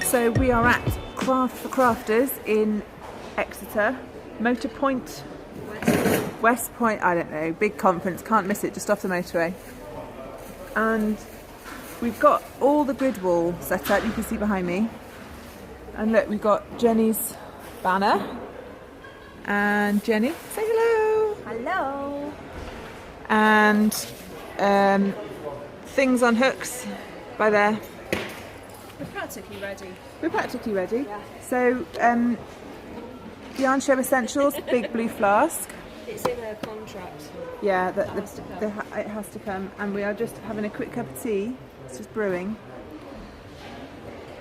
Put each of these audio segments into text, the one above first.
So we are at Craft for Crafters in Exeter, Motor Point, West Point, I don't know, big conference, can't miss it, just off the motorway. And we've got all the grid wall set up, you can see behind me. And look, we've got Jennie's banner. And Jennie, say hello. Hello. And things on hooks by there. We're practically ready. We're practically ready. Yeah. So, Yarn Show Essentials, big blue flask. It's in a contract. Yeah, It it has to come. And we are just having a quick cup of tea. It's just brewing.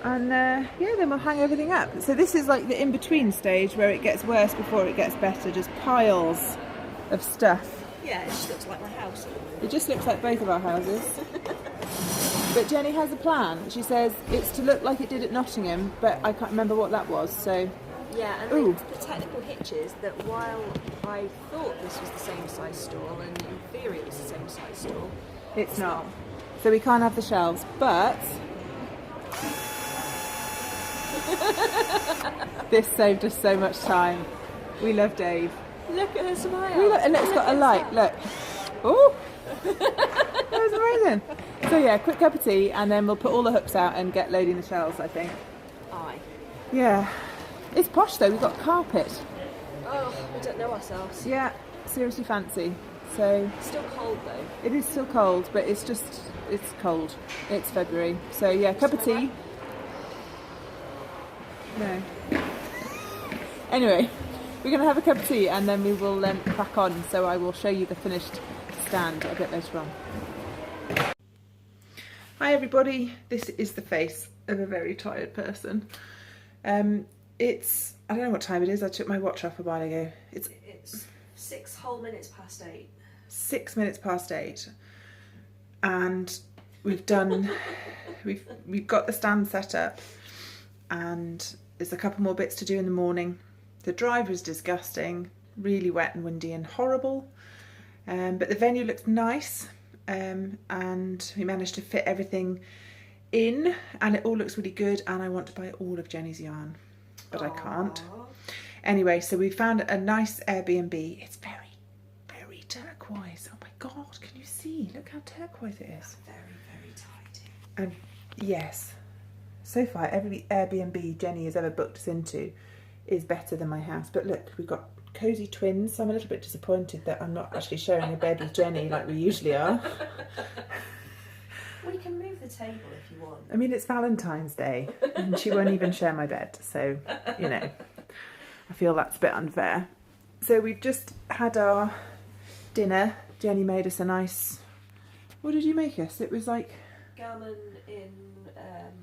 And yeah, then we'll hang everything up. So this is like the in-between stage where it gets worse before it gets better. Just piles of stuff. Yeah, it just looks like my house. It just looks like both of our houses. But Jennie has a plan. She says it's to look like it did at Nottingham, but I can't remember what that was, so... Yeah, and the technical hitch is that while I thought this was the same size stall, and in theory it was the same size stall... It's not. So we can't have the shelves, but... This saved us so much time. We love Dave. Look at her smile. And it's got a light, look. Oh! That was amazing. So yeah, quick cup of tea, and then we'll put all the hooks out and get loading the shelves, I think. Aye. Yeah. It's posh though, we've got carpet. Oh, we don't know ourselves. Yeah, seriously fancy. So It's still cold though. it is still cold, but it's cold. It's February. So yeah, cup of tea. No. Anyway, we're going to have a cup of tea and then we will crack on. So I will show you the finished stand a bit later on. Hi everybody, this is the face of a very tired person. It's, I don't know what time it is, I took my watch off a while ago. It's 6 whole minutes past 8. 6 minutes past 8. And we've done, we've got the stand set up and there's a couple more bits to do in the morning. The drive was disgusting, really wet and windy and horrible. But the venue looks nice. And we managed to fit everything in and it all looks really good, and I want to buy all of Jennie's yarn, but I can't. Anyway, so we found a nice Airbnb. It's very, very turquoise. Oh my God, can you see? Look how turquoise it is. Very, very tidy. And yes, so far every Airbnb Jennie has ever booked us into is better than my house. But look, we've got cosy twins, so I'm a little bit disappointed that I'm not actually sharing a bed with Jennie like we usually are. Well, you can move the table if you want. I mean, it's Valentine's Day and she won't even share my bed, so, you know, I feel that's a bit unfair. So we've just had our dinner. Jennie made us a nice... What did you make us? It was like... Gammon in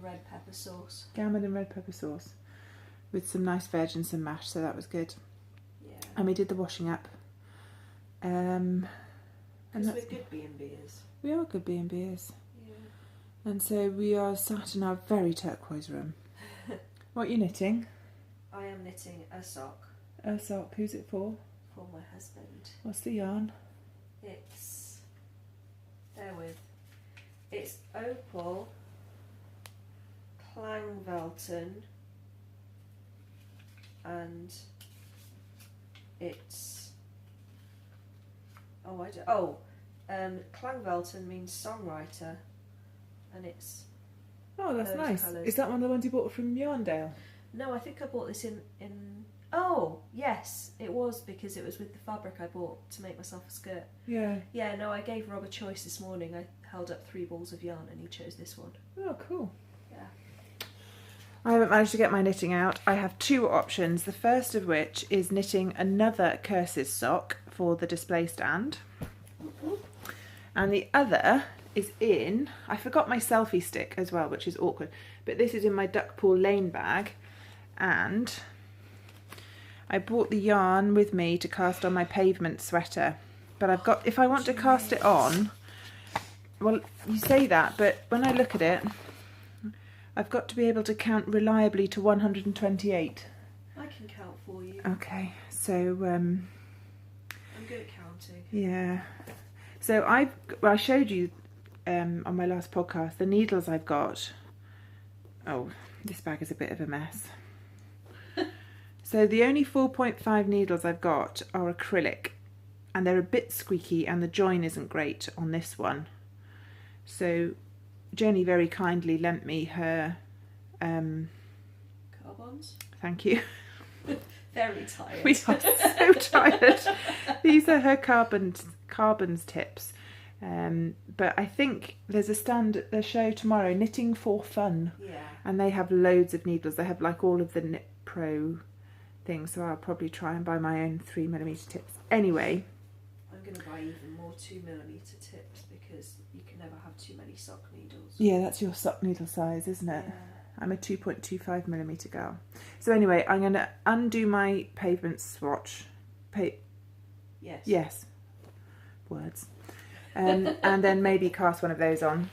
red pepper sauce. Gammon and red pepper sauce with some nice veg and some mash, so that was good. Yeah. And we did the washing up. Because we're good B&Bers. We are good B&Bers. Yeah. And so we are sat in our very turquoise room. What are you knitting? I am knitting a sock. A sock. Who's it for? For my husband. What's the yarn? It's... Bear with. It's Opal, Klangvelten, and it's... Klangvelten means songwriter, and it's... Oh, that's those nice. colours. Is that one of the ones you bought from Yarndale? No, I think I bought this in... Oh, yes, it was, because it was with the fabric I bought to make myself a skirt. Yeah. Yeah, no, I gave Rob a choice this morning. I held up 3 balls of yarn and he chose this one. Oh, cool. Yeah. I haven't managed to get my knitting out. I have 2 options. The first of which is knitting another Curses sock for the display stand. And the other is in... I forgot my selfie stick as well, which is awkward. But this is in my Duckpool Lane bag. And I brought the yarn with me to cast on my pavement sweater. But I've got... If I want to cast it on... Well, you say that, but when I look at it... I've got to be able to count reliably to 128. I can count for you. Okay, so... I'm good at counting. Yeah. So I showed you on my last podcast the needles I've got. Oh, This bag is a bit of a mess. So the only 4.5 needles I've got are acrylic, and they're a bit squeaky, and the join isn't great on this one. So Jennie very kindly lent me her Carbons. Thank you. Very tired. We are so tired. These are her carbons tips. But I think there's a stand at the show tomorrow, Knitting for Fun. Yeah. And they have loads of needles. They have like all of the Knit Pro things, so I'll probably try and buy my own 3mm tips. Anyway. I'm going to buy even more 2mm tips because you can never have too many sock needles. Yeah, that's your sock needle size, isn't it? Yeah. I'm a 2.25mm girl. So anyway, I'm going to undo my pavement swatch. Yes. Yes. Words. And then maybe cast one of those on.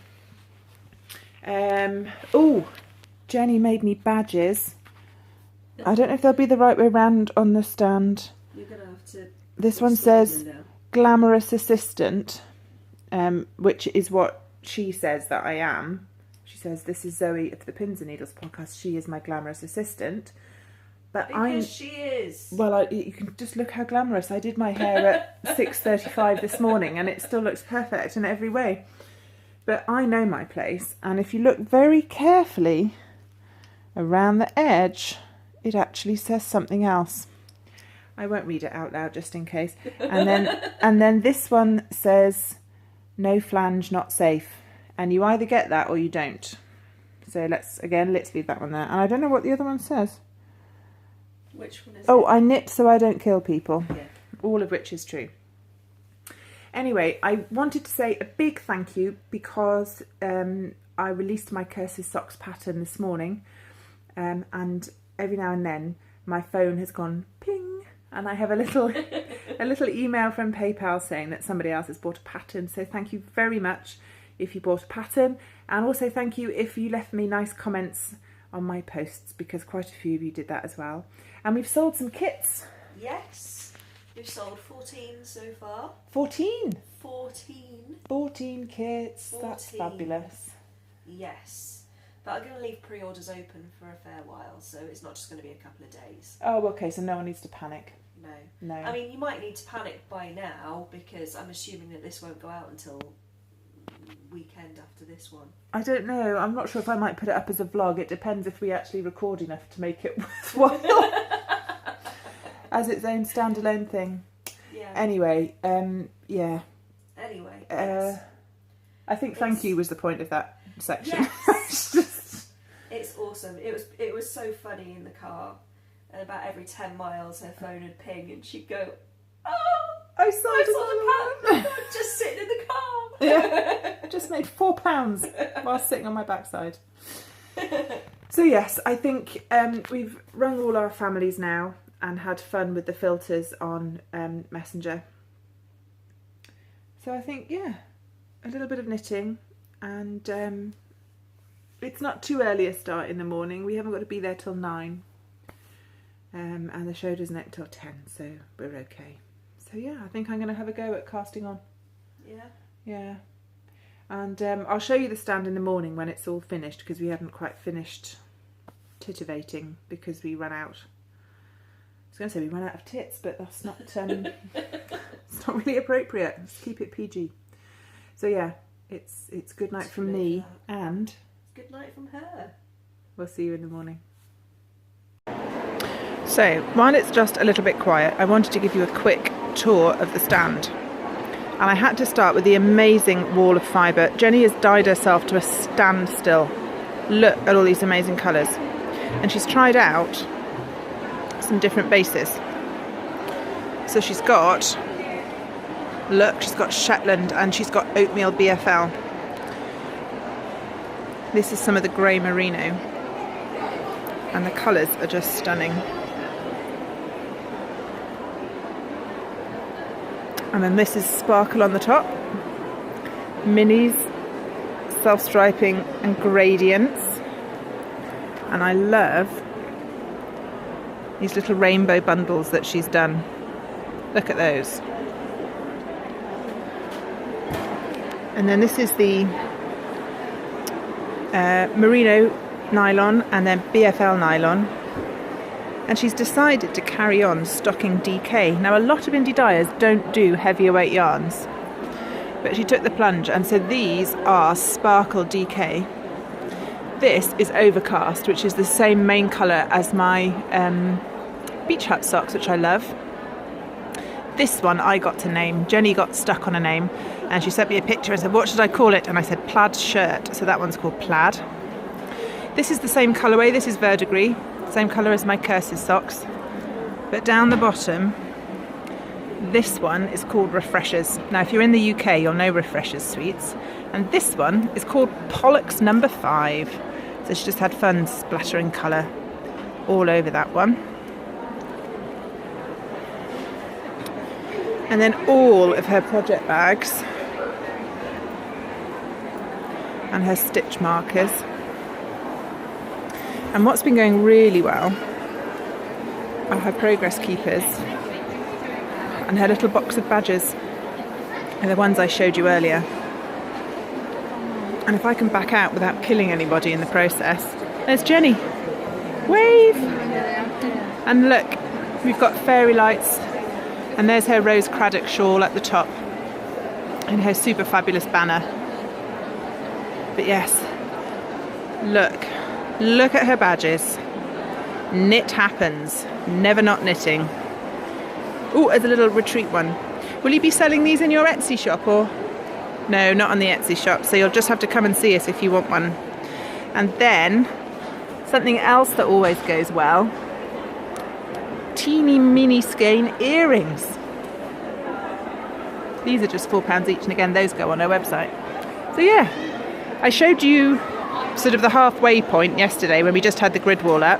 Oh, Jennie made me badges. I don't know if they'll be the right way round on the stand. You're going to have to... This one says glamorous assistant, which is what she says that I am. She says, this is Zoe of the Pins and Needles podcast. She is my glamorous assistant. But because she is. Well, you can just look how glamorous. I did my hair at 6:35 this morning and it still looks perfect in every way. But I know my place. And if you look very carefully around the edge, it actually says something else. I won't read it out loud just in case. And then this one says, no flange, not safe. And you either get that or you don't. So let's leave that one there. And I don't know what the other one says. Which one is it? Oh, I knit so I don't kill people. Yeah. All of which is true. Anyway, I wanted to say a big thank you because I released my Curses Socks pattern this morning. And every now and then my phone has gone ping. And I have a little email from PayPal saying that somebody else has bought a pattern. So thank you very much if you bought a pattern. And also thank you if you left me nice comments on my posts, because quite a few of you did that as well. And we've sold some kits. Yes. We've sold 14 so far. 14? 14. 14 kits. 14. That's fabulous. Yes. But I'm going to leave pre-orders open for a fair while, so it's not just going to be a couple of days. Oh, okay, so no one needs to panic. No. No. I mean, you might need to panic by now, because I'm assuming that this won't go out until weekend after this one. I don't know. I'm not sure if I might put it up as a vlog. It depends if we actually record enough to make it worthwhile. As its own standalone thing. Yeah. Anyway, yeah. Anyway, yes. I think thank you was the point of that section. Yes. It's awesome. It was so funny in the car. And about every 10 miles her phone would ping and she'd go, oh, I saw the pattern. I'm just sitting in the car. Yeah, just made £4 while sitting on my backside. So yes, I think we've rung all our families now and had fun with the filters on Messenger. So I think, yeah, a little bit of knitting, and it's not too early a start in the morning. We haven't got to be there till 9. And the show doesn't end till 10, so we're okay. So yeah, I think I'm going to have a go at casting on. Yeah. Yeah. And I'll show you the stand in the morning when it's all finished, because we haven't quite finished titivating because we ran out. I was going to say we ran out of tits, but that's not it's not really appropriate. Let's keep it PG. So yeah, it's good night from me, and it's good night from her. We'll see you in the morning. So while it's just a little bit quiet, I wanted to give you a quick tour of the stand. And I had to start with the amazing wall of fibre. Jennie has dyed herself to a standstill. Look at all these amazing colours. And she's tried out some different bases. So she's got, look, she's got Shetland and she's got Oatmeal BFL. This is some of the grey merino. And the colours are just stunning. And then this is sparkle on the top, minis, self-striping and gradients. And I love these little rainbow bundles that she's done. Look at those. And then this is the merino nylon and then BFL nylon. And she's decided to carry on stocking DK. Now, a lot of indie dyers don't do heavier weight yarns, but she took the plunge, and so these are Sparkle DK. This is Overcast, which is the same main colour as my beach hut socks, which I love. This one I got to name. Jenny got stuck on a name, and she sent me a picture and said, what should I call it? And I said, Plaid Shirt. So that one's called Plaid. This is the same colourway. This is Verdigris. Same colour as my Curses socks. But down the bottom, this one is called Refreshers. Now, if you're in the UK, you'll know Refreshers sweets. And this one is called Pollux number 5. So she just had fun splattering colour all over that one. And then all of her project bags and her stitch markers. And what's been going really well are her progress keepers and her little box of badges. And the ones I showed you earlier. And if I can back out without killing anybody in the process. There's Jenny. Wave! And look, we've got fairy lights. And there's her Rose Craddock shawl at the top. And her super fabulous banner. But yes, look at her badges. Knit happens. Never not knitting. Oh, there's a little retreat one. Will you be selling these in your Etsy shop or? No, not on the Etsy shop. So you'll just have to come and see us if you want one. And then something else that always goes well. Teeny mini skein earrings. These are just £4 each, and again those go on our website. So yeah, I showed you sort of the halfway point yesterday when we just had the grid wall up,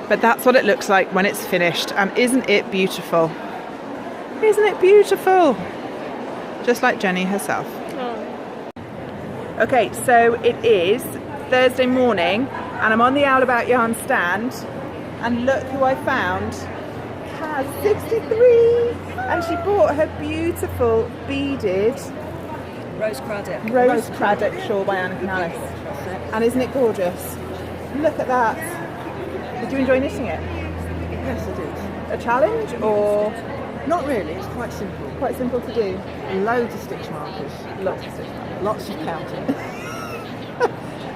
but that's what it looks like when it's finished. And isn't it beautiful? Isn't it beautiful? Just like Jenny herself. Okay, so it is Thursday morning and I'm on the Owl About Yarn stand, and look who I found. Kaz, 63, and she bought her beautiful beaded Rose Craddock shawl by Anna Canalis. And isn't it gorgeous? Look at that. Did you enjoy knitting it? Yes, I did. A challenge or? Not really, it's quite simple. Quite simple to do. Loads of stitch markers. Lots of stitch markers. Lots of counting.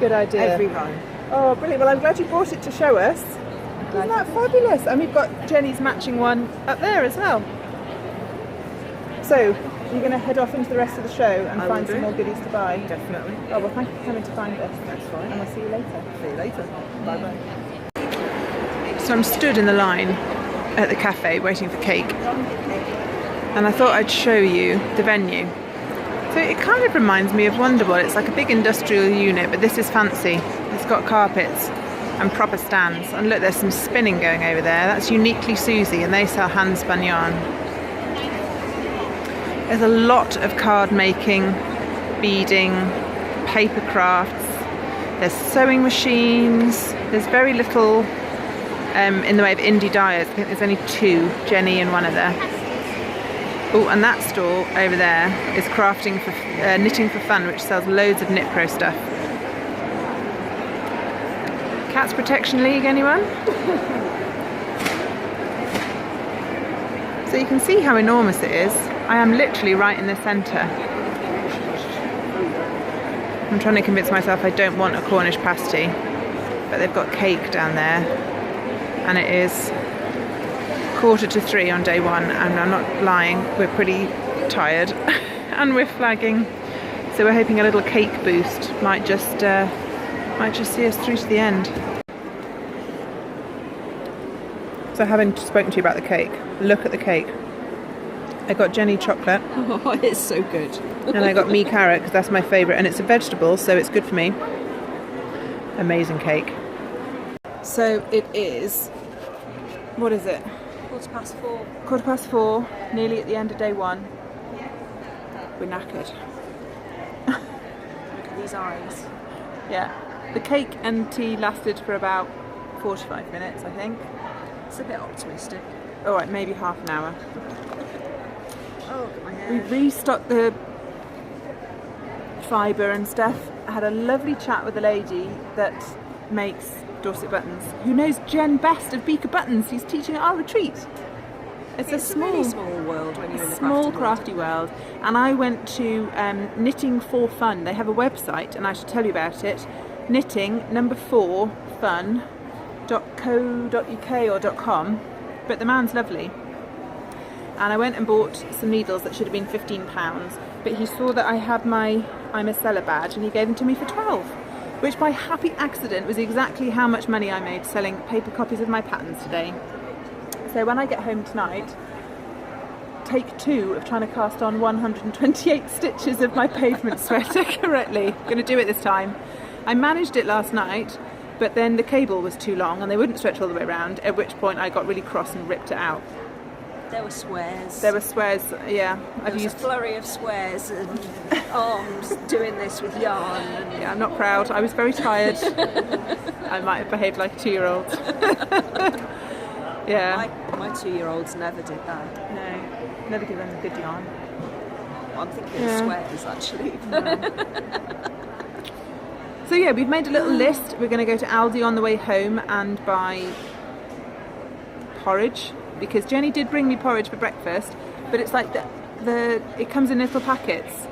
Good idea. Every row. Oh, brilliant. Well, I'm glad you brought it to show us. Isn't that fabulous? And we've got Jenny's matching one up there as well. So, you're going to head off into the rest of the show and find some more goodies to buy? Definitely. Oh, well, thank you for coming to find us. That's fine. And I'll see you later. See you later. Bye-bye. So I'm stood in the line at the cafe waiting for cake. And I thought I'd show you the venue. So it kind of reminds me of Wonderwall. It's like a big industrial unit, but this is fancy. It's got carpets and proper stands. And look, there's some spinning going over there. That's Uniquely Susie, and they sell hand-spun yarn. There's a lot of card making, beading, paper crafts. There's sewing machines. There's very little in the way of indie dyers. I think there's only 2, Jenny and one other. Oh, and that store over there is crafting for Knitting for Fun, which sells loads of Knit Pro stuff. Cats Protection League, anyone? So you can see how enormous it is. I am literally right in the centre. I'm trying to convince myself I don't want a Cornish pasty, but they've got cake down there, and it is 2:45 on day 1, and I'm not lying, we're pretty tired and we're flagging, so we're hoping a little cake boost might just see us through to the end. So having spoken to you about the cake, look at the cake. I got Jenny chocolate. Oh, it's so good. And I got me carrot because that's my favourite, and it's a vegetable, so it's good for me. Amazing cake. So it is, what is it? 4:15. 4:15, nearly at the end of day 1. We're knackered. Look at these eyes. Yeah. The cake and tea lasted for about 45 minutes, I think. It's a bit optimistic. Alright, maybe half an hour. Oh, look at my hair. We restocked the fibre and stuff. I had a lovely chat with a lady that makes Dorset buttons, who knows Jen best of Beaker Buttons, who's teaching at our retreat. It's a really small world when you're in the small crafty world. And I went to Knitting for Fun. They have a website, and I should tell you about it. knitting4fun.co.uk or .com, but the man's lovely. And I went and bought some needles that should have been £15, but he saw that I had my I'm a Seller badge, and he gave them to me for 12, which by happy accident was exactly how much money I made selling paper copies of my patterns today. So when I get home tonight, take 2 of trying to cast on 128 stitches of my pavement sweater correctly. I'm going to do it this time. I managed it last night, but then the cable was too long and they wouldn't stretch all the way around, at which point I got really cross and ripped it out. There were swears. Yeah. I've used a flurry of swears and arms doing this with yarn. Yeah, I'm not proud. I was very tired. I might have behaved like a 2-year-old. Yeah. My 2-year-olds never did that. No, never give them a good yarn. Well, I'm thinking of swears actually. So yeah, we've made a little list. We're going to go to Aldi on the way home and buy porridge, because Jenny did bring me porridge for breakfast, but it's like it comes in little packets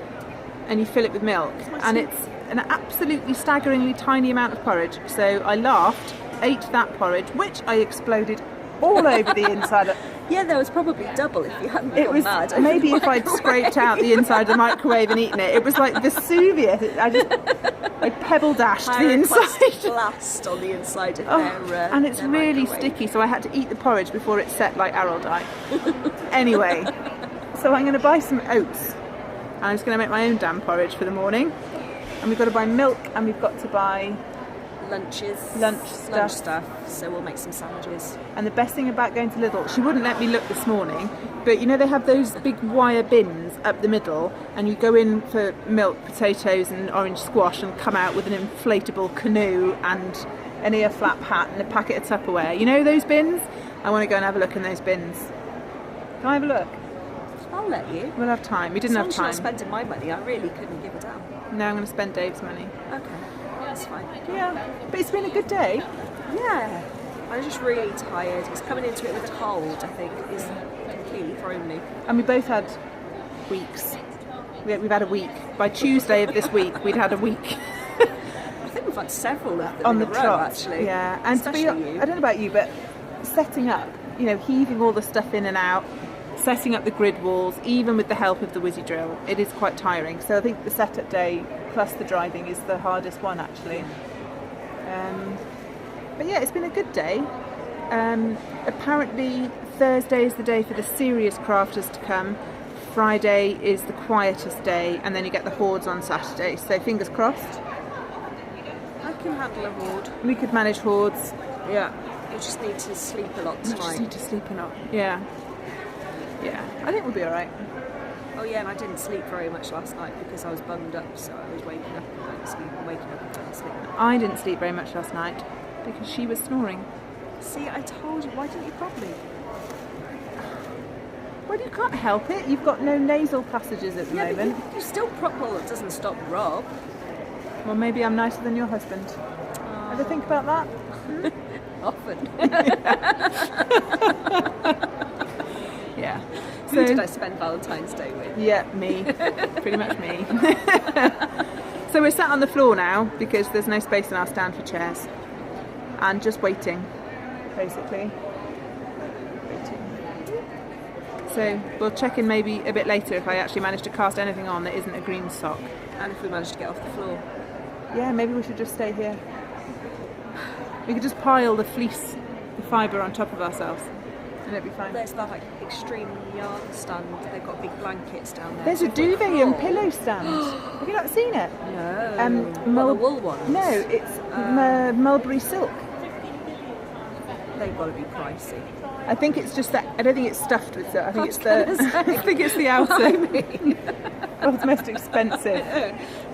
and you fill it with milk, and it's an absolutely staggeringly tiny amount of porridge. So I laughed, ate that porridge, which I exploded all over the inside of. Yeah, there was probably double if you hadn't It gone was mad. maybe if I'd scraped out the inside of the microwave and eaten it. It was like Vesuvius. I pebble dashed the inside. Blast on the inside of their and it's their really microwave. sticky, so I had to eat the porridge before it set like Errol died. Anyway, so I'm going to buy some oats. And I'm just going to make my own damn porridge for the morning. And we've got to buy milk, and we've got to buy lunch stuff. So we'll make some sandwiches. And the best thing about going to Lidl, she wouldn't let me look this morning, but you know they have those big wire bins up the middle, and you go in for milk, potatoes and orange squash and come out with an inflatable canoe and an ear flap hat and a packet of Tupperware. You know those bins? I want to go and have a look in those bins. Can I have a look? I'll let you. We'll have time. We didn't have As long time. as you're not spending my money, I really couldn't give a damn. No, I'm going to spend Dave's money. Okay, that's fine. Yeah, but it's been a good day. Yeah, I'm just really tired. It's coming into it with a cold, I think, is completely thrown me. And we both had weeks. We've had a week. By Tuesday of this week, we'd had a week. I think we've had several of them On in the a row, trot, actually. yeah. And to be, especially you. I don't know about you, but setting up, heaving all the stuff in and out, setting up the grid walls, even with the help of the whizzy drill, it is quite tiring. So I think the setup day plus the driving is the hardest one, actually. But yeah, it's been a good day. Apparently Thursday is the day for the serious crafters to come. Friday is the quietest day, and then you get the hordes on Saturday. So fingers crossed. I can handle a horde. We could manage hordes. Yeah. You just need to sleep a lot We just tonight. need to sleep a lot. Yeah. Yeah. I think we'll be alright. Oh yeah, and I didn't sleep very much last night because I was bummed up, so I was waking up and going to sleep and waking up and going to sleep. I didn't sleep very much last night because she was snoring. See, I told you, why didn't you prod me? Well, you can't help it. You've got no nasal passages at the Yeah, moment. but you still prod. Well, it doesn't stop Rob. Well, maybe I'm nicer than your husband. Ever think about that? Often. Yeah. Who did I spend Valentine's Day with? Yeah, me. Pretty much me. So we're sat on the floor now because there's no space in our stand for chairs. And just waiting, basically. So we'll check in maybe a bit later if I actually manage to cast anything on that isn't a green sock. And if we manage to get off the floor. Yeah, maybe we should just stay here. We could just pile the fleece, the fibre on top of ourselves, and it'd be fine. There's that extreme yarn stand. They've got big blankets down there. There's a duvet and pillow stand. Have you not seen it? No. The wool ones? No, it's mulberry silk. They've got to be pricey. I think it's just that. I don't think it's stuffed with silk. I think it's I think it's the outer. World's most expensive.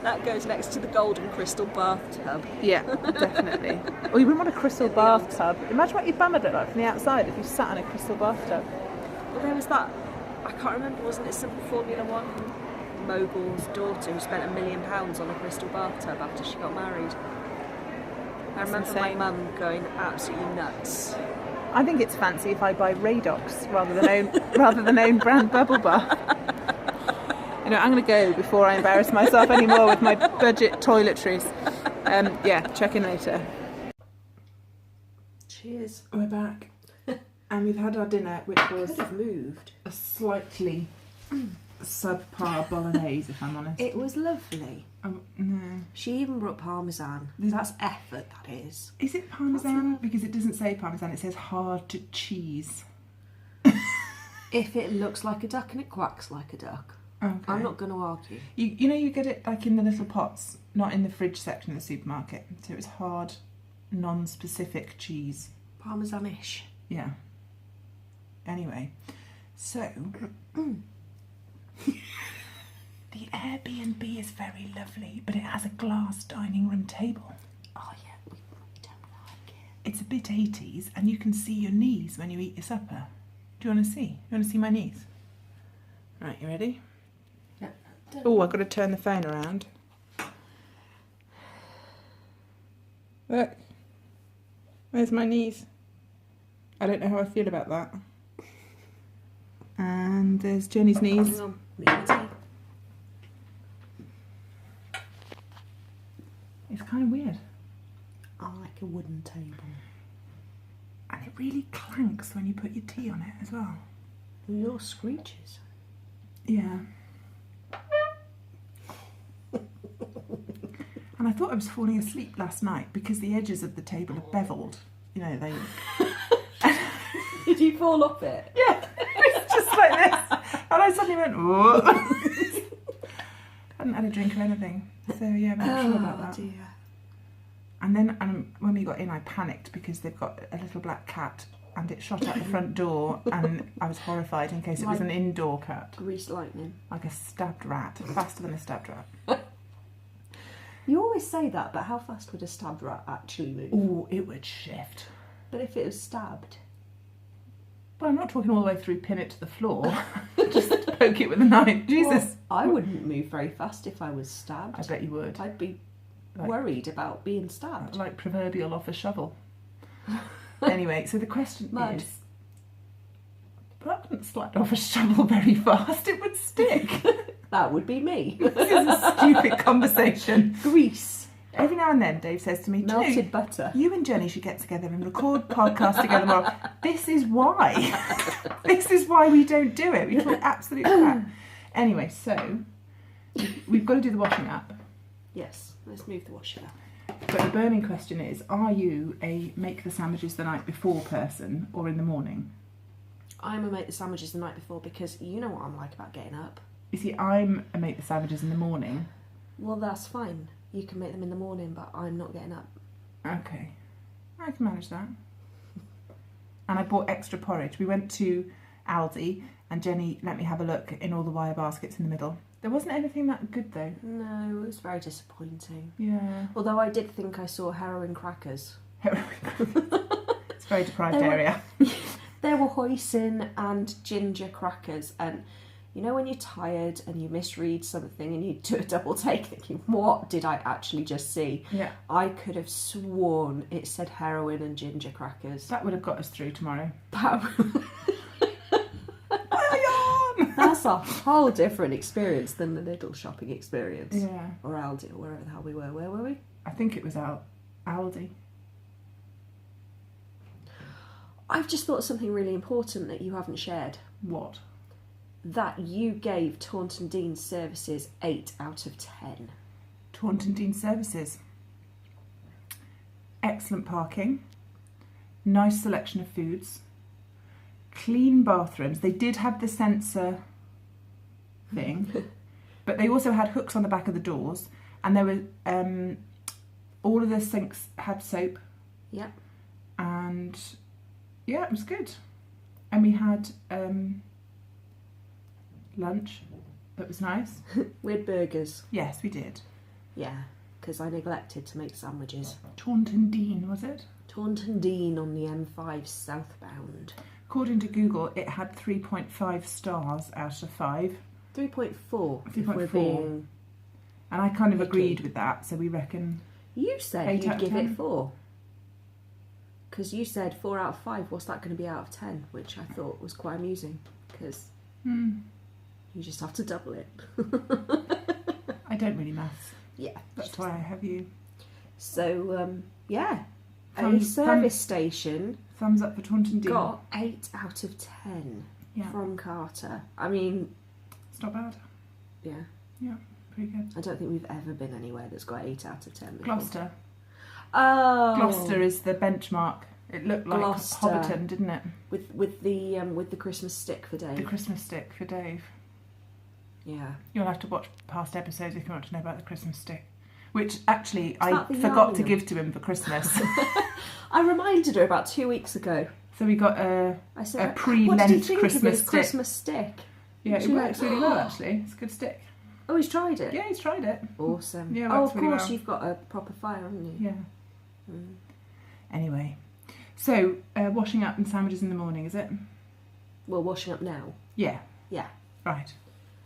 That goes next to the golden crystal bathtub. Yeah, definitely. Or you wouldn't want a crystal bathtub. Imagine what your bum would look like from the outside if you sat in a crystal bathtub. Well, there was that. I can't remember. Wasn't it Simple Formula One? mogul's daughter who spent £1 million on a crystal bathtub after she got married. I remember my insane. mum going absolutely nuts. I think it's fancy if I buy Radox rather than own brand bubble bath. You know, I'm going to go before I embarrass myself anymore with my budget toiletries. Yeah, check in later. Cheers. We're back. And we've had our dinner, which was Could have moved. a slightly subpar bolognese, if I'm honest. It was lovely. No. She even brought parmesan. That's effort, that is. Is it parmesan? Because it doesn't say parmesan, it says hard to cheese. If it looks like a duck and it quacks like a duck, Okay. I'm not going to argue. You know, you get it like in the little pots, not in the fridge section of the supermarket. So it's hard, non-specific cheese. Parmesan-ish. Yeah. Anyway, so the Airbnb is very lovely, but it has a glass dining room table. Oh yeah, we don't like it. It's a bit 80s, and you can see your knees when you eat your supper. Do you want to see? You want to see my knees? Right, you ready? Yeah. Oh, I've got to turn the phone around. Look. Where's my knees? I don't know how I feel about that. And there's Jenny's knees. Hang on, me and tea. It's kind of weird. I like a wooden table. And it really clanks when you put your tea on it as well. Your screeches. Yeah. And I thought I was falling asleep last night because the edges of the table are beveled. You know, they... Did you fall off it? Yeah, it's just like this. And I suddenly went, whoa. Hadn't had a drink or anything. So yeah, I'm not sure about that. Dear. And then when we got in, I panicked because they've got a little black cat and it shot out the front door and I was horrified in case it was an indoor cat. Greased lightning. Like a stabbed rat, faster than a stabbed rat. You always say that, but how fast would a stabbed rat actually move? Oh, it would shift. But if it was stabbed? Well, I'm not talking all the way through, pin it to the floor. Just poke it with a knife. Jesus. Well, I wouldn't move very fast if I was stabbed. I bet you would. I'd be Like- worried about being stabbed. Like proverbial off a shovel. Anyway, so the question Mud. is... That wouldn't slide off a shovel very fast. It would stick. That would be me. This is a stupid conversation. Grease. Every now and then Dave says to me, Melted butter. you and Jenny should get together and record podcasts together more. This is why. This is why we don't do it. We talk absolute crap. Anyway, so we've got to do the washing up. Yes, let's move the washer. But the burning question is, are you a make the sandwiches the night before person or in the morning? I'm a make the sandwiches the night before because you know what I'm like about getting up. You see, I'm a make the sandwiches in the morning. Well, that's fine. You can make them in the morning, but I'm not getting up. Okay, I can manage that. And I bought extra porridge. We went to Aldi and Jenny let me have a look in all the wire baskets in the middle. There wasn't anything that good though. No, it was very disappointing. Yeah. Although I did think I saw heroin crackers. It's a very deprived They were- area. There were hoisin and ginger crackers, and you know when you're tired and you misread something and you do a double take thinking, what did I actually just see? Yeah. I could have sworn it said heroin and ginger crackers. That would have got us through tomorrow. That's a whole different experience than the Lidl shopping experience. Yeah. Or Aldi, or wherever the hell we were. Where were we? I think it was Aldi. I've just thought of something really important that you haven't shared. What? That you gave Taunton Dean Services 8 out of 10. Taunton Dean Services. Excellent parking. Nice selection of foods. Clean bathrooms. They did have the sensor thing, but they also had hooks on the back of the doors, and there were all of the sinks had soap. Yep. And yeah, it was good. And we had lunch that was nice. We had burgers. Yes, we did. Yeah, because I neglected to make sandwiches. Taunton Dean, was it? Taunton Dean on the M5 southbound. According to Google, it had 3.5 stars out of 5. 3.4. if 3.4. we're being... And I kind of picky. agreed with that, so we reckon... You said 8 out you'd of give 10. it 4. Because you said 4 out of 5. What's that going to be out of 10? Which I thought was quite amusing. Because you just have to double it. I don't really maths. Yeah. That's why I have you. So, yeah. A Thumbs- service station Thumbs up for Taunton Dean. got 8 out of 10 Yeah. from Carter. I mean, It's not bad. yeah. Yeah, pretty good. I don't think we've ever been anywhere that's got 8 out of 10 before. Gloucester. Oh, Gloucester is the benchmark. It looked like Gloucester. Hobbiton, didn't it? with the Christmas stick for Dave. The Christmas stick for Dave. Yeah. You'll have to watch past episodes if you want to know about the Christmas stick. Which actually I that the forgot to yarn? give to him for Christmas. I reminded her about 2 weeks ago. So we got a I said, A pre-Lent what did you think Christmas of this stick. Christmas stick? yeah, it She works went, really well actually. It's a good stick. Oh, he's tried it? Yeah, he's tried it. Awesome. Yeah, it oh, works of really course, well. you've got a proper fire, haven't you? Yeah. Mm. Anyway, so washing up and sandwiches in the morning, is it? Well, washing up now. Yeah. Yeah. Right.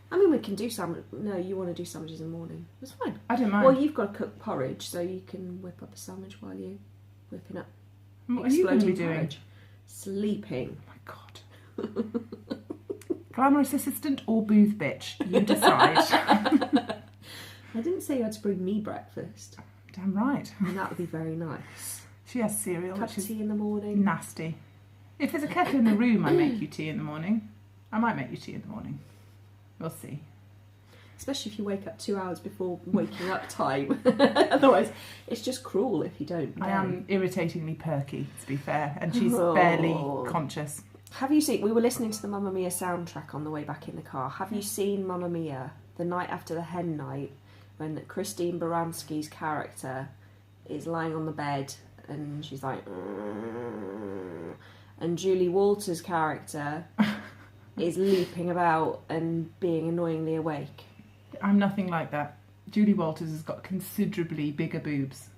I mean, we can do sandwich. No, you want to do sandwiches in the morning. That's fine. I don't mind. Well, you've got to cook porridge, so you can whip up a sandwich while you're whipping up What are you going to be exploding doing? porridge. Sleeping. Oh my god. Glamorous assistant or booth bitch? You decide. I didn't say you had to bring me breakfast. Damn right. And that would be very nice. She has cereal, Cup which of is tea in the morning. nasty. If there's a kettle in the room, I make you tea in the morning. I might make you tea in the morning. We'll see. Especially if you wake up 2 hours before waking up time. Otherwise, it's just cruel if you don't. I know. am irritatingly perky, to be fair, and she's Oh. barely conscious. Have you seen... We were listening to the Mamma Mia soundtrack on the way back in the car. Have you seen Mamma Mia, the night after the hen night, when Christine Baranski's character is lying on the bed and she's like... and Julie Walters' character is leaping about and being annoyingly awake? I'm nothing like that. Julie Walters has got considerably bigger boobs.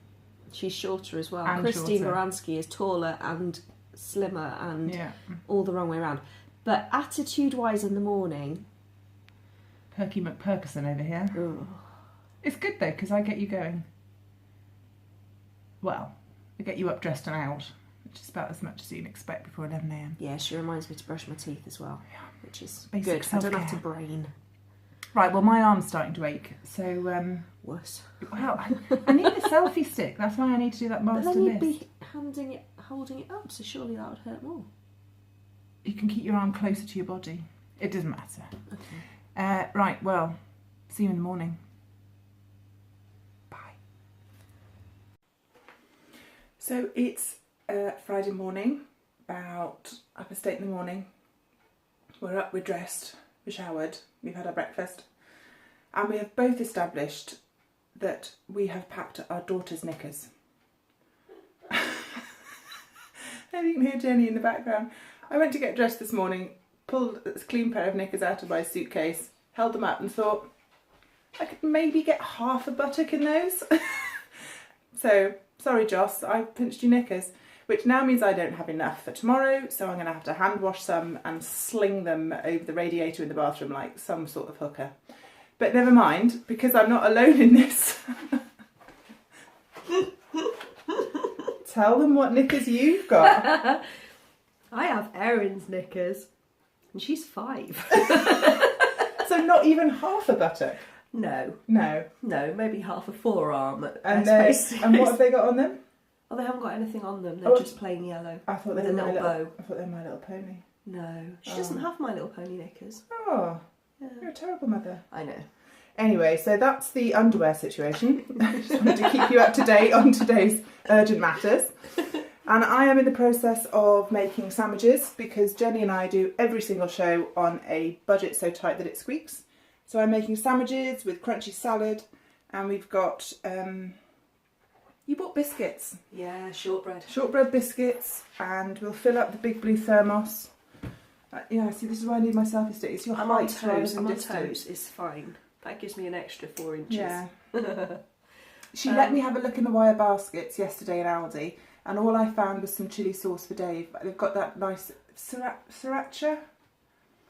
She's shorter as well. And Christine shorter. Baranski is taller and slimmer and Yeah. all the wrong way around. But attitude-wise in the morning... Perky McPerkison over here. ugh. It's good though, because I get you going. Well, I get you up, dressed and out, which is about as much as you'd expect before 11am. Yeah, she reminds me to brush my teeth as well, which is Basic good. I don't have to self-care. brain. Right, well, my arm's starting to ache, so, Worse. well, I need a selfie stick. That's why I need to do that But master then you'd list. be holding it up, so surely that would hurt more. You can keep your arm closer to your body. It doesn't matter. Okay. Right, well, see you in the morning. Bye. So it's Friday morning, about 8:30 in the morning. We're up, we're dressed, we're showered, we've had our breakfast, and we have both established that we have packed our daughter's knickers. And you can hear Jennie in the background. I went to get dressed this morning, pulled a clean pair of knickers out of my suitcase, held them up and thought, I could maybe get half a buttock in those. So, sorry Joss, I pinched your knickers, which now means I don't have enough for tomorrow, so I'm going to have to hand wash some and sling them over the radiator in the bathroom like some sort of hooker. But never mind, because I'm not alone in this. Tell them what knickers you've got. I have Erin's knickers, and she's 5. So not even half a buttock? No, No. maybe half a forearm. And, Best and what have they got on them? Oh, they haven't got anything on them. They're Oh. just plain yellow. I thought With they a were little bow. I thought they were My Little Pony. No, she Oh. doesn't have My Little Pony knickers. Oh, Yeah. you're a terrible mother. I know. Anyway, so that's the underwear situation. I just wanted to keep you up to date on today's urgent matters. And I am in the process of making sandwiches because Jennie and I do every single show on a budget so tight that it squeaks. So I'm making sandwiches with crunchy salad, and we've got, you bought biscuits. Yeah, shortbread. Shortbread biscuits, and we'll fill up the big blue thermos. Yeah, see, this is why I need my selfie stick. It's your I'm on height rather toes. than I'm on distance. toes. It's fine. That gives me an extra 4 inches. Yeah. She let me have a look in the wire baskets yesterday in Aldi, and all I found was some chilli sauce for Dave. They've got that nice sriracha.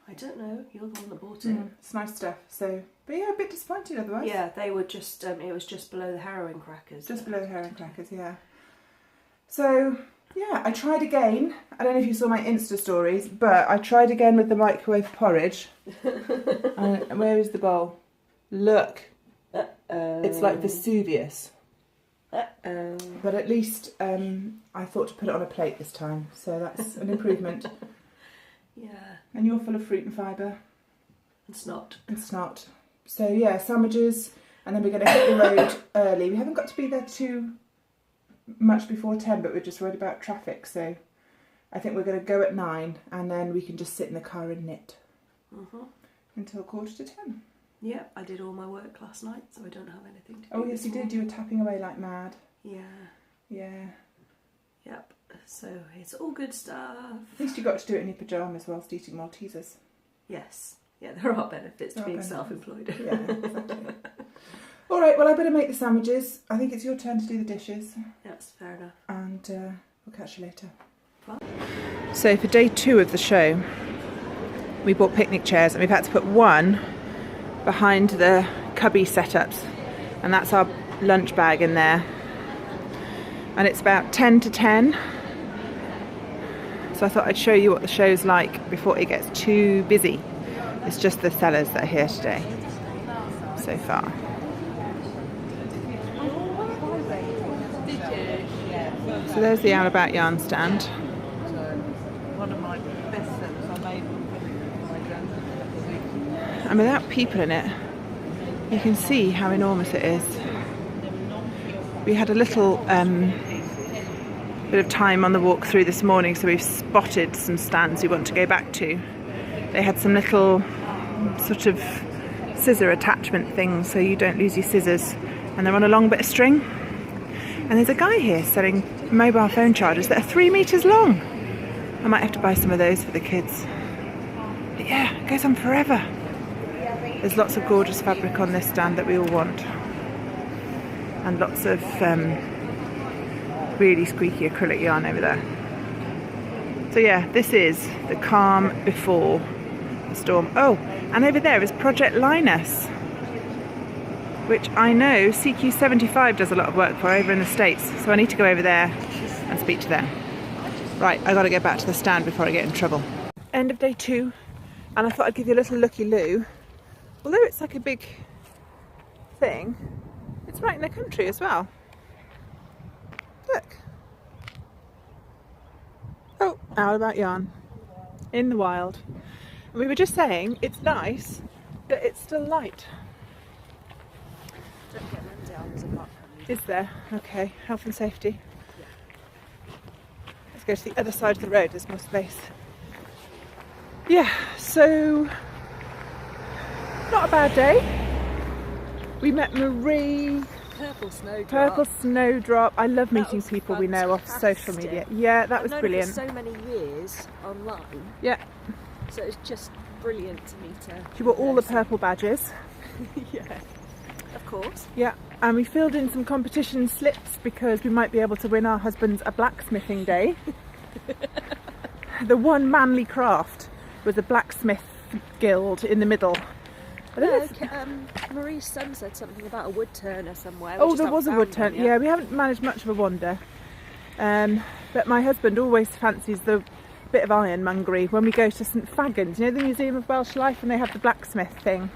I don't know. You're the one that bought it. It's nice stuff. So, but yeah, a bit disappointed otherwise. Yeah, they were just. It was just below the heroin crackers. Just below the heroin crackers, yeah. So, yeah, I tried again. I don't know if you saw my Insta stories, but I tried again with the microwave porridge. And where is the bowl? Look. It's like Vesuvius. But at least I thought to put it on a plate this time, so that's an improvement. Yeah. And you're full of fruit and fibre. It's not. It's not. So yeah, sandwiches, and then we're going to hit the road early. We haven't got to be there too much before 10, but we're just worried about traffic, so I think we're going to go at 9, and then we can just sit in the car and knit until 9:45. Yeah, I did all my work last night, so I don't have anything to do. Oh yes, you did. You were tapping away like mad. Yeah. Yeah. Yep. So it's all good stuff. At least you got to do it in your pyjamas whilst eating Maltesers. Yes. Yeah, there are benefits to There are being benefits. self-employed. Yeah, exactly. All right, well, I better make the sandwiches. I think it's your turn to do the dishes. That's fair enough. And we'll catch you later. Bye. So for day 2 of the show, we bought picnic chairs, and we've had to put one behind the cubby setups, and that's our lunch bag in there. And it's about 10 to 10. So I thought I'd show you what the show's like before it gets too busy. It's just the sellers that are here today so far. So there's the All About Yarn stand. One of my best sellers I made for my grandmother. And without people in it, you can see how enormous it is. We had a little bit of time on the walk through this morning, so we've spotted some stands we want to go back to. They had some little sort of scissor attachment things so you don't lose your scissors, and they're on a long bit of string. And there's a guy here selling mobile phone chargers that are 3 meters long. I might have to buy some of those for the kids. But yeah, it goes on forever. There's lots of gorgeous fabric on this stand that we all want, and lots of really squeaky acrylic yarn over there. So yeah, this is the calm before the storm. Oh, and over there is Project Linus, which I know CQ75 does a lot of work for over in the States, so I need to go over there and speak to them. Right, I got to get back to the stand before I get in trouble. End of day 2, and I thought I'd give you a little looky-loo. Although it's like a big thing, it's right in the country as well. Look. Oh, All About Yarn. In the wild. And we were just saying, it's nice, but it's still light. Don't get run down as a park. Is there? Okay, health and safety. Let's go to the other side of the road, there's more space. Yeah, so not a bad day. We met Marie. Purple snowdrop. Purple Snowdrop. I love That meeting was people we know off social fantastic. media. Yeah, that was I've known brilliant. her for so many years online, Yeah, so it's just brilliant to meet her. she bought all the in person. purple badges. Yeah, of course. Yeah, and we filled in some competition slips because we might be able to win our husbands a blacksmithing day. The one manly craft was a blacksmith guild in the middle. I don't know if- Marie's son said something about a wood turner somewhere. We Oh, just there haven't was a found wood one turn. yet. Yeah, we haven't managed much of a wander. But my husband always fancies the bit of ironmongery when we go to St Fagans, you know, the Museum of Welsh Life, and they have the blacksmith thing.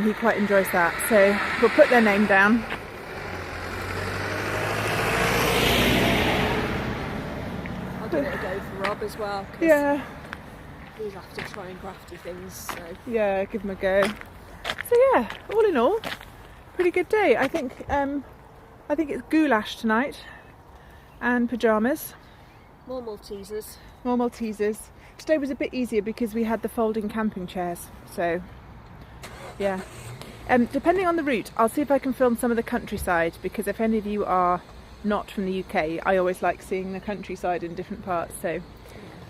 He quite enjoys that. So we'll put their name down. I'll give it a go for Rob as well. 'Cause Yeah, he's after trying crafty things. So yeah, give them a go. So yeah, all in all, pretty good day. I think it's goulash tonight and pyjamas. more Maltesers. More Maltesers. Today was a bit easier because we had the folding camping chairs. So yeah. Depending on the route, I'll see if I can film some of the countryside, because if any of you are not from the UK, I always like seeing the countryside in different parts. So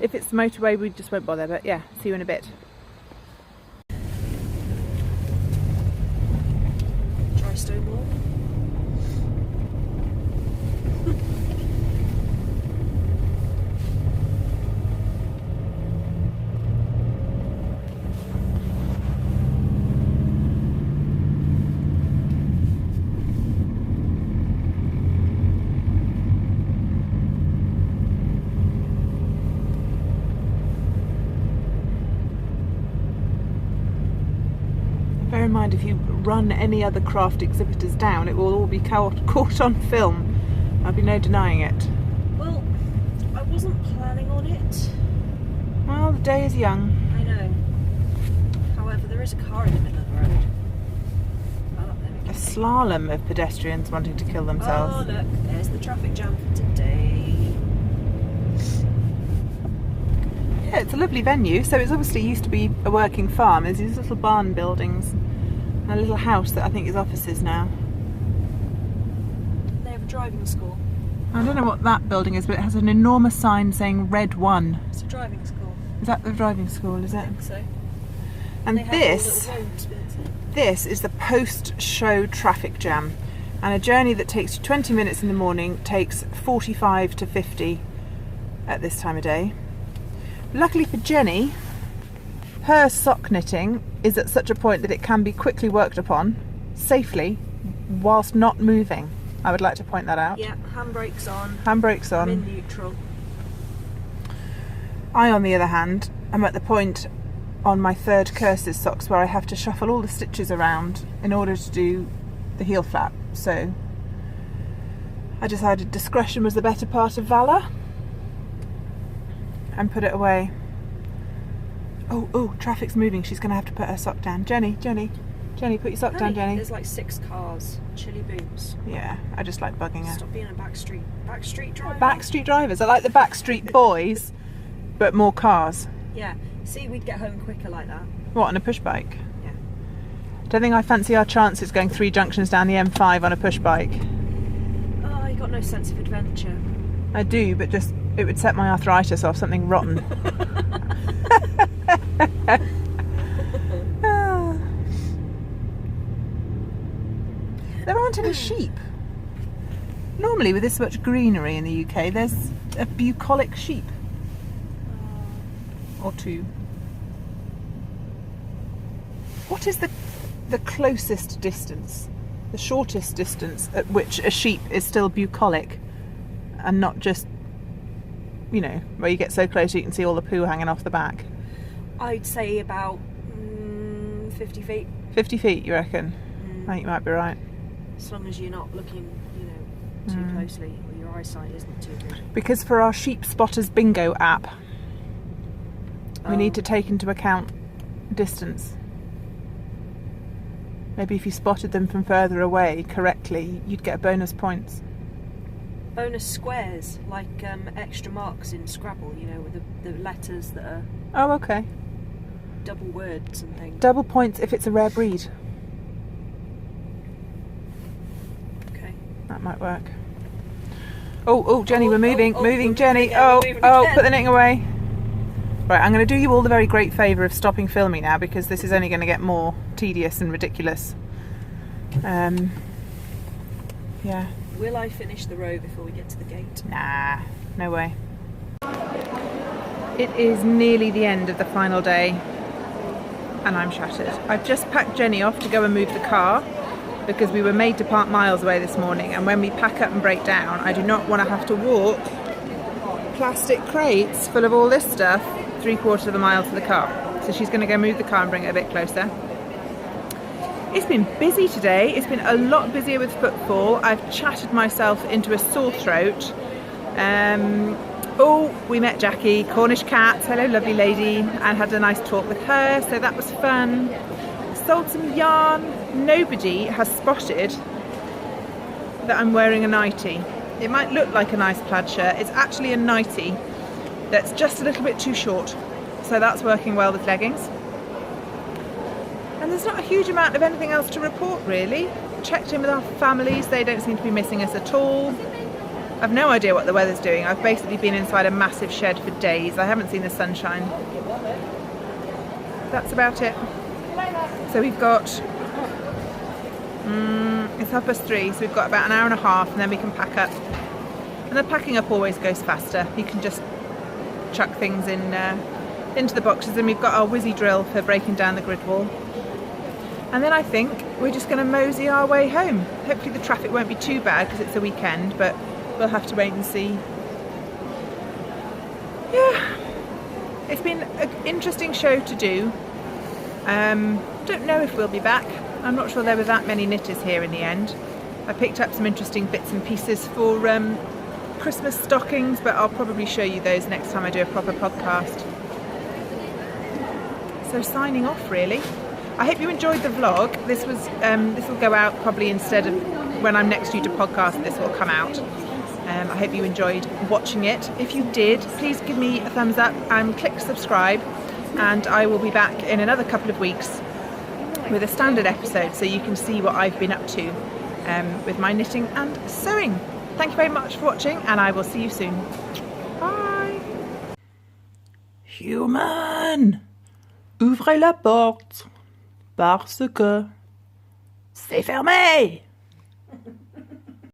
if it's the motorway, we just won't bother. But yeah, see you in a bit. Try Stonewall. mind if you run any other craft exhibitors down, it will all be caught on film. There'll be no denying it. Well, I wasn't planning on it. Well, the day is young. I know. However, there is a car in the middle of the road. Oh, there we A go. slalom of pedestrians wanting to kill themselves. Oh, look, there's the traffic jam for today. Yeah, it's a lovely venue. So it's obviously used to be a working farm. There's these little barn buildings and a little house that I think is offices now. They have a driving school. I don't know what that building is, but it has an enormous sign saying Red 1. It's a driving school. Is that the driving school, is I it? think so. And They have all this, little roads built in. this is the post-show traffic jam. And a journey that takes you 20 minutes in the morning takes 45 to 50 at this time of day. Luckily for Jenny, her sock knitting is at such a point that it can be quickly worked upon safely whilst not moving. I would like to point that out. Yeah, handbrakes on. Handbrakes I'm on. in neutral. I, on the other hand, am at the point on my third curses socks where I have to shuffle all the stitches around in order to do the heel flap. So I decided discretion was the better part of valour and put it away. Oh, traffic's moving. She's going to have to put her sock down. Jenny, put your sock down, Honey, Jenny. There's like 6 cars. Chilly boots. Yeah, I just like bugging her. Stop being a backstreet driver. Backstreet drivers. I like the Backstreet Boys, but more cars. Yeah. See, we'd get home quicker like that. What, on a push bike? Yeah. Don't think I fancy our chances going 3 junctions down the M5 on a push bike. Oh, you got no sense of adventure. I do, but just it would set my arthritis off, something rotten. Ah. There aren't any sheep. Normally, with this much greenery in the UK, there's a bucolic sheep. Or 2. What is the closest distance, the shortest distance at which a sheep is still bucolic and not just, you know, where you get so close you can see all the poo hanging off the back? I'd say about 50 feet. 50 feet, you reckon? I think you might be right. As long as you're not looking, you know, too closely, or your eyesight isn't too good. Because for our Sheep Spotters Bingo app, we Oh. need to take into account distance. Maybe if you spotted them from further away correctly, you'd get bonus points. Bonus squares, like extra marks in Scrabble, you know, with the letters that are Oh, okay. double words and things. Double points if it's a rare breed. Okay. That might work. Oh, Jenny, we're moving, we're moving, moving Jenny. again, we're moving again. Put the knitting away. Right, I'm going to do you all the very great favour of stopping filming now because this is only going to get more tedious and ridiculous. Yeah. Will I finish the row before we get to the gate? Nah, no way. It is nearly the end of the final day and I'm shattered. I've just packed Jenny off to go and move the car because we were made to park miles away this morning, and when we pack up and break down, I do not want to have to walk plastic crates full of all this stuff 3/4 of a mile to the car. So she's going to go move the car and bring it a bit closer. It's been busy today. It's been a lot busier with footfall. I've chatted myself into a sore throat. We met Jackie, Cornish Cats, hello lovely lady, and had a nice talk with her, so that was fun. Sold some yarn. Nobody has spotted that I'm wearing a nightie. It might look like a nice plaid shirt. It's actually a nightie that's just a little bit too short. So that's working well with leggings. And there's not a huge amount of anything else to report really. Checked in with our families, they don't seem to be missing us at all. I've no idea what the weather's doing. I've basically been inside a massive shed for days. I haven't seen the sunshine. That's about it. So we've got, it's 3:30, so we've got about an hour and a half and then we can pack up. And the packing up always goes faster. You can just chuck things in into the boxes, and we've got our whizzy drill for breaking down the grid wall. And then I think we're just going to mosey our way home. Hopefully the traffic won't be too bad because it's a weekend, but we'll have to wait and see. Yeah, it's been an interesting show to do. Don't know if we'll be back. I'm not sure there were that many knitters here in the end. I picked up some interesting bits and pieces for Christmas stockings, but I'll probably show you those next time I do a proper podcast. So signing off really. I hope you enjoyed the vlog. This will go out probably instead of when I'm next due to podcast, this will come out. I hope you enjoyed watching it. If you did, please give me a thumbs up and click subscribe, and I will be back in another couple of weeks with a standard episode so you can see what I've been up to with my knitting and sewing. Thank you very much for watching, and I will see you soon. Bye. Human, ouvrez la porte parce que c'est fermé.